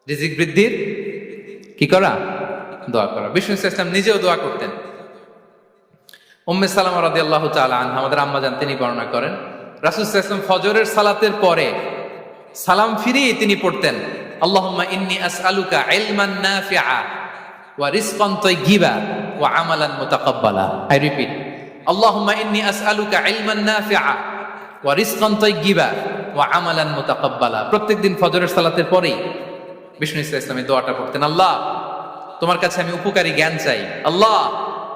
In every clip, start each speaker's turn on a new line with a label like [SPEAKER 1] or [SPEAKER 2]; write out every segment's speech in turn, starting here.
[SPEAKER 1] রিজিক বৃদ্ধির কি করা? দোয়া করা। বিষ্ণু ইসলাম নিজেও দোয়া করতেন। উম্মে সালামা রাদিয়াল্লাহু তাআলা আনহা, আমাদের আম্মা জান, তিনি বর্ণনা করেন রাসূল সাল্লাল্লাহু আলাইহি ওয়াসাল্লাম ফজরের সালাতের পরে সালাম ফিরিয়ে তিনি পড়তেন, আল্লাহুম্মা ইন্নী আসআলুকা ইলমান নাফিআ ওয়া রিজকান তাইয়্যিবা ওয়া আমালান মুতাকাব্বালা। আই রিপিট, আল্লাহুম্মা ইন্নী আসআলুকা ইলমান নাফিআ ওয়া রিজকান তাইয়্যিবা ওয়া আমালান মুতাকাব্বালা। প্রত্যেকদিন ফজরের সালাতের পরেই বিষ্ণু ইসলাম এই দোয়াটা পড়তেন, আল্লাহ তোমার কাছে আমি উপকারী জ্ঞান চাই, আল্লাহ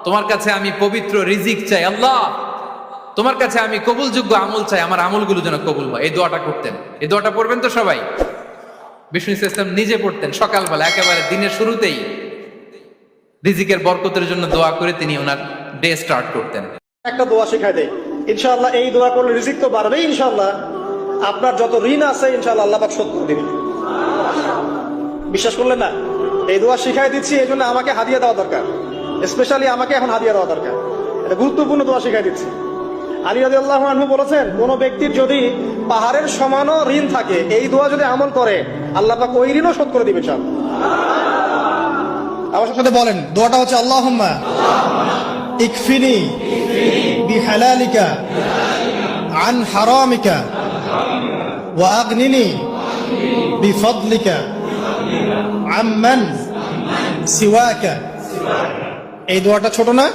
[SPEAKER 1] তোমার কাছে আমি পবিত্র রিজিক চাই, আল্লাহ তোমার কাছে আমি কবুলযোগ্য আমল চাই, আমার আমলগুলো যেন কবুল হয়। এই দোয়াটা করতেন। এই দোয়াটা পড়বেন তো সবাই। বিষ্ণু ইসলাম নিজে পড়তেন সকালবেলা, একেবারে দিনের শুরুতেই রিজিকের বরকতের জন্য দোয়া করে তিনি ওনার ডে স্টার্ট করতেন।
[SPEAKER 2] একটা দোয়া শেখায় দেয়, ইনশাআল্লাহ এই দোয়া করলে রিজিক তো বাড়বে, ইনশাআল্লাহ আপনার যত ঋণ আছে ইনশাআল্লাহ আল্লাহ পাক শোধ করে দিবেন। বিশ্বাস করলেন না? এই দোয়া শিখাই দিচ্ছি, এই জন্য আমাকে হাদিয়া দেওয়া দরকার, স্পেশালি আমাকে এখন হাদিয়া দেওয়া দরকার। এটা গুরুত্বপূর্ণ দোয়া শিখাই দিচ্ছি। আলী রাদিয়াল্লাহু আনহু বলেছেন, কোন ব্যক্তির যদি পাহাড়ের সমানও ঋণ থাকে, এই দোয়া যদি আমল করে আল্লাহ পাক ওই ঋণও শোধ করে দিবেন। সব আমার সাথে বলেন, দোয়াটা হচ্ছে আল্লাহুম্মা ইকফিনি বিহালালিকা আন হারামিকা ওয়া আগনিনি বিফদলিকা আম্মান সিওয়াকা। এই দোয়াটা ছোট না,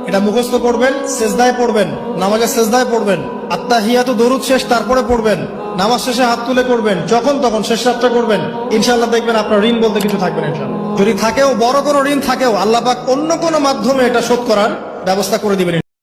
[SPEAKER 2] এটা মুখস্থ করবেন, সেজদায় পড়বেন, নামাজে সেজদায় পড়বেন, আত্তাহিয়াতু দরুদ শেষ তারপরে পড়বেন, নামাজ শেষে হাত তুলে করবেন, যখন তখন শেষ রাতটা করবেন, ইনশাআল্লাহ দেখবেন আপনার ঋণ বলতে কিছু থাকবে না। ইনশাআল্লাহ যদি থাকেও, বড় কোনো ঋণ থাকেও, আল্লাহ পাক অন্য কোনো মাধ্যমে এটা শোধ করার ব্যবস্থা করে দিবেন।